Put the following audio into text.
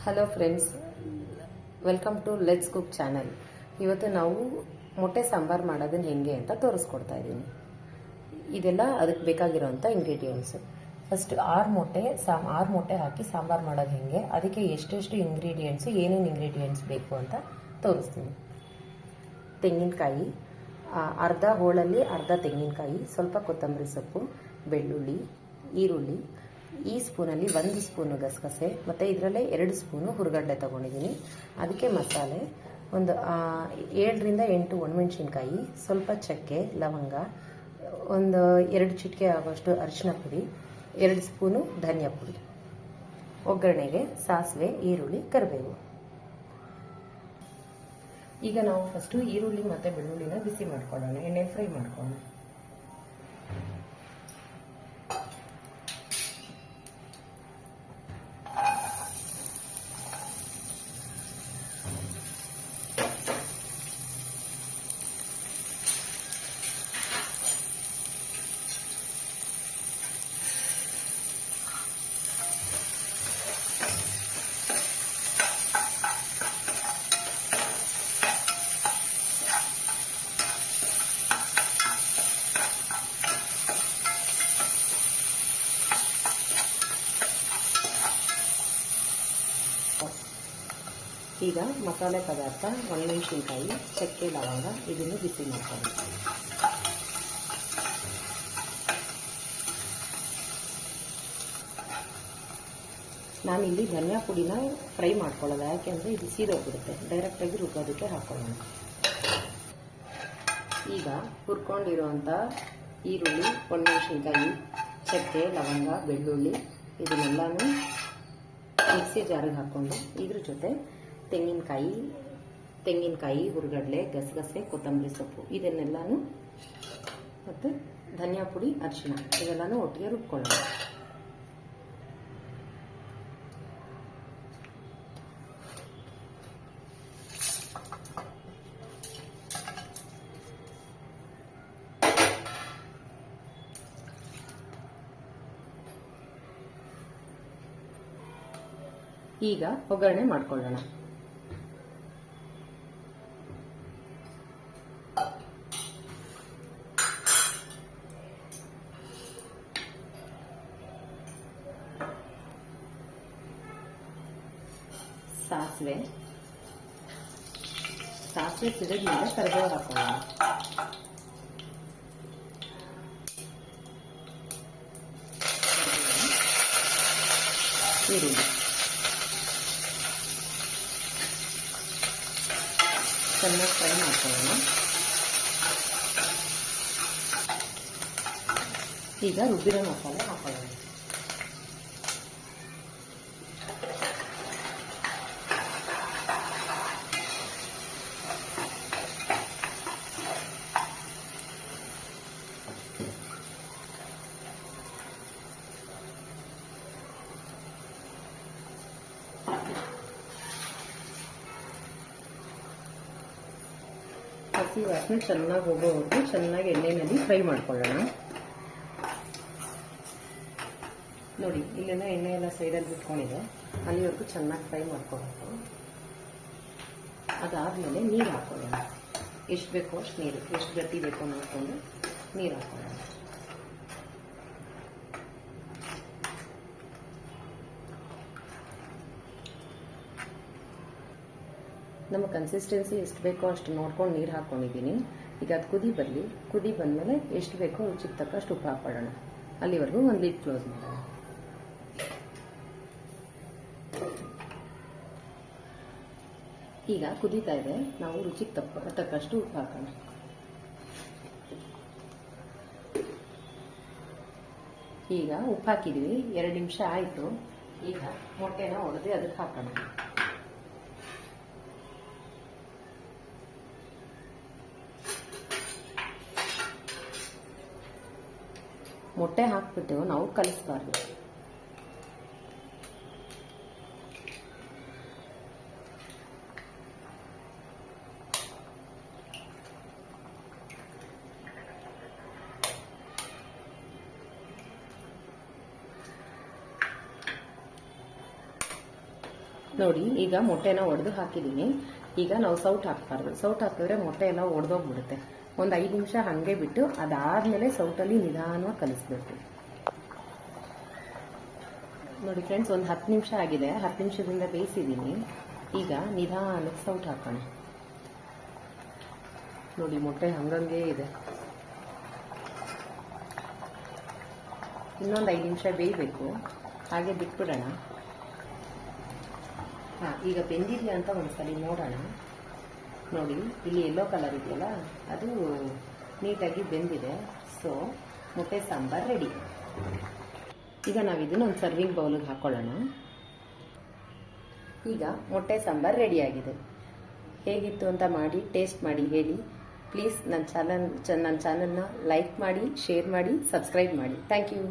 Hello friends, welcome to let's cook channel. ಇವತ್ತು ನಾವು ಮೊಟ್ಟೆ ಸಾಂಬಾರು ಮಾಡೋದನ್ನು ಹೆಂಗೆ ಅಂತ ತೋರಿಸ್ಕೊಡ್ತಾ ಇದ್ದೀನಿ. ಇದೆಲ್ಲ ಅದಕ್ಕೆ ಬೇಕಾಗಿರೋಂಥ ಇಂಗ್ರೀಡಿಯೆಂಟ್ಸು. ಫಸ್ಟ್ 6 ಮೊಟ್ಟೆ ಹಾಕಿ ಸಾಂಬಾರು ಮಾಡೋದು ಹೆಂಗೆ, ಅದಕ್ಕೆ ಎಷ್ಟೆಷ್ಟು ಇಂಗ್ರೀಡಿಯೆಂಟ್ಸು, ಏನೇನು ಇಂಗ್ರೀಡಿಯೆಂಟ್ಸ್ ಬೇಕು ಅಂತ ತೋರಿಸ್ತೀನಿ. ತೆಂಗಿನಕಾಯಿ, ಅರ್ಧ ಹೋಳಲ್ಲಿ ಅರ್ಧ ತೆಂಗಿನಕಾಯಿ, ಸ್ವಲ್ಪ ಕೊತ್ತಂಬರಿ ಸೊಪ್ಪು, ಬೆಳ್ಳುಳ್ಳಿ, ಈರುಳ್ಳಿ, ಈ ಸ್ಪೂನಲ್ಲಿ 1 ಸ್ಪೂನು ಗಸಗಸೆ, ಮತ್ತು ಇದರಲ್ಲೇ 2 ಸ್ಪೂನು ಹುರಿಗಡ್ಲೆ ತೊಗೊಂಡಿದ್ದೀನಿ. ಅದಕ್ಕೆ ಮಸಾಲೆ ಒಂದು 7ರಿಂದ 8 ಒಣಮೆಣಸಿನ್ಕಾಯಿ, ಸ್ವಲ್ಪ ಚಕ್ಕೆ, ಲವಂಗ, ಒಂದು 2 ಚಿಟಿಕೆ ಆಗೋಷ್ಟು ಅರಿಶಿನ ಪುಡಿ, 2 ಸ್ಪೂನು ಧನಿಯಾ ಪುಡಿ. ಒಗ್ಗರಣೆಗೆ ಸಾಸಿವೆ, ಈರುಳ್ಳಿ, ಕರಿಬೇವು. ಈಗ ನಾವು ಫಸ್ಟು ಈರುಳ್ಳಿ ಮತ್ತು ಬೆಳ್ಳುಳ್ಳಿನ ಬಿಸಿ ಮಾಡ್ಕೊಳ್ಳೋಣ, ಎಣ್ಣೆ ಫ್ರೈ ಮಾಡ್ಕೊಳ್ಳೋಣ. ಈಗ ಮಸಾಲೆ ಪದಾರ್ಥ, ಒಣಮೆಣಸಿನ್ಕಾಯಿ, ಚಕ್ಕೆ, ಲವಂಗ ಇದನ್ನು ಬಿಸಿ ಮಾಡ್ಕೊಳ್ಳಿ. ನಾನಿಲ್ಲಿ ಧನಿಯಾ ಪುಡಿನ ಫ್ರೈ ಮಾಡ್ಕೊಳ್ಳೋದು, ಯಾಕೆಂದರೆ ಇದು ಸೀದೋಗ್ಬಿಡುತ್ತೆ. ಡೈರೆಕ್ಟಾಗಿ ರುಬ್ಬೋದಕ್ಕೆ ಹಾಕೊಳ್ಳೋಣ. ಈಗ ಹುರ್ಕೊಂಡಿರುವಂಥ ಈರುಳ್ಳಿ, ಒಣಮೆಣಸಿನ್ಕಾಯಿ, ಚಕ್ಕೆ, ಲವಂಗ, ಬೆಳ್ಳುಳ್ಳಿ ಇದನ್ನೆಲ್ಲನೂ ಮಿಕ್ಸಿ ಜಾರಿಗೆ ಹಾಕ್ಕೊಂಡು ಇದ್ರ ಜೊತೆ ತೆಂಗಿನಕಾಯಿ, ಹುರಿಗಡ್ಲೆ, ಗಸಗಸೆ, ಕೊತ್ತಂಬರಿ ಸೊಪ್ಪು ಇದನ್ನೆಲ್ಲನೂ ಮತ್ತು ಧನಿಯಾ ಪುಡಿ, ಅರಿಶಿನ ಇದೆಲ್ಲನೂ ಒಟ್ಟಿಗೆ ರುಬ್ಕೊಳ್ಳೋಣ. ಈಗ ಒಗ್ಗರಣೆ ಮಾಡ್ಕೊಳ್ಳೋಣ. ಸಾಸಿವೆ ಸಿಡಿದ್ಮೇಲೆ ಕರಿಬೇವು ಹಾಕೊಳ್ಳೋಣ. ಈರುಳ್ಳಿ ಚೆನ್ನಾಗಿ ಫ್ರೈ ಮಾಡ್ಕೊಳ್ಳೋಣ. ಈಗ ರುಬ್ಬಿರೋ ಮಸಾಲೆ ಹಾಕೊಳ್ಳೋಣ. ಹಸಿ ವಾಸನೆ ಚೆನ್ನಾಗಿ ಹೋಗೋವರೆಗೂ ಚೆನ್ನಾಗಿ ಎಣ್ಣೆಯಲ್ಲಿ ಫ್ರೈ ಮಾಡ್ಕೊಳ್ಳೋಣ. ನೋಡಿ, ಇಲ್ಲೆಲ್ಲ ಎಣ್ಣೆ ಎಲ್ಲ ಸೈಡಲ್ಲಿ ಬಿಟ್ಕೊಂಡಿದೆ, ಅಲ್ಲಿವರೆಗೂ ಚೆನ್ನಾಗಿ ಫ್ರೈ ಮಾಡ್ಕೊಬೇಕು. ಅದಾದಮೇಲೆ ನೀರು ಹಾಕೊಳ್ಳೋಣ. ಎಷ್ಟು ಬೇಕೋ ಅಷ್ಟು ನೀರು, ಎಷ್ಟು ಗಟ್ಟಿ ಬೇಕೋ ನೋಡಿಕೊಂಡು ನೀರು ಹಾಕೊಳ್ಳೋಣ. ನಮ್ಮ ಕನ್ಸಿಸ್ಟೆನ್ಸಿ ಎಷ್ಟು ಬೇಕೋ ಅಷ್ಟು ನೋಡ್ಕೊಂಡು ನೀರು ಹಾಕ್ಕೊಂಡಿದ್ದೀನಿ. ಈಗ ಅದು ಕುದಿ ಬಂದಮೇಲೆ ಎಷ್ಟು ಬೇಕೋ ರುಚಿಗೆ ತಕ್ಕಷ್ಟು ಉಪ್ಪು ಹಾಕೊಳ್ಳೋಣ. ಅಲ್ಲಿವರೆಗೂ ಒಂದು ಲಿಡ್ ಕ್ಲೋಸ್ ಮಾಡೋಣ. ಈಗ ಕುದೀತಾ ಇದೆ, ನಾವು ರುಚಿಗೆ ತಕ್ಕಷ್ಟು ಉಪ್ಪು ಹಾಕೋಣ. ಈಗ ಉಪ್ಪು ಹಾಕಿದ್ದೀವಿ, 2 ನಿಮಿಷ ಆಯಿತು. ಈಗ ಮೊಟ್ಟೆನ ಒಡೆದು ಅದಕ್ಕೆ ಹಾಕೋಣ. ಮೊಟ್ಟೆ ಹಾಕ್ಬಿಟ್ಟು ನಾವು ಕಲಿಸಬಾರ್ದು. ನೋಡಿ ಈಗ ಮೊಟ್ಟೆನ ಒಡೆದು ಹಾಕಿದ್ದೀನಿ. ಈಗ ನಾವು ಸೌಟ್ ಹಾಕಬಾರ್ದು. ಸೌಟ್ ಹಾಕಿದ್ರೆ ಮೊಟ್ಟೆ ಎಲ್ಲ ಒಡೆದೋಗ್ಬಿಡುತ್ತೆ. ಒಂದು 5 ನಿಮಿಷ ಹಾಗೆ ಬಿಟ್ಟು ಅದಾದಮೇಲೆ ಸೌಟಲ್ಲಿ ನಿಧಾನವಾಗಿ ಕಲಿಸ್ಬೇಕು. ನೋಡಿ ಫ್ರೆಂಡ್ಸ್, ಒಂದು 10 ನಿಮಿಷ ಆಗಿದೆ. 10 ನಿಮಿಷದಿಂದ ಬೇಯಿಸಿದ್ದೀನಿ. ಈಗ ನಿಧಾನಕ್ಕೆ ಸೌಟ್ ಹಾಕೋಣ. ನೋಡಿ ಮೊಟ್ಟೆ ಹಂಗಂಗೆ ಇದೆ. ಇನ್ನೊಂದು 5 ನಿಮಿಷ ಬೇಯಬೇಕು. ಹಾಗೆ ಬಿಟ್ಬಿಡೋಣ. ಈಗ ಬೆಂದಿದೆಯಾ ಅಂತ ಒಂದ್ಸಲಿ ನೋಡೋಣ. ನೋಡಿ ಇಲ್ಲಿ ಯೆಲ್ಲೋ ಕಲರ್ ಇದೆಯಲ್ಲ, ಅದು ನೀಟಾಗಿ ಬೆಂದಿದೆ. ಸೊ ಮೊಟ್ಟೆ ಸಾಂಬಾರ್ ರೆಡಿ. ಈಗ ನಾವು ಇದನ್ನು ಒಂದು ಸರ್ವಿಂಗ್ ಬೌಲಿಗೆ ಹಾಕೊಳ್ಳೋಣ. ಈಗ ಮೊಟ್ಟೆ ಸಾಂಬಾರ್ ರೆಡಿಯಾಗಿದೆ. ಹೇಗಿತ್ತು ಅಂತ ಮಾಡಿ ಟೇಸ್ಟ್ ಮಾಡಿ ಹೇಳಿ. ಪ್ಲೀಸ್ ನನ್ನ ಚಾನಲ್ನ ಲೈಕ್ ಮಾಡಿ, ಶೇರ್ ಮಾಡಿ, ಸಬ್ಸ್ಕ್ರೈಬ್ ಮಾಡಿ. Thank you.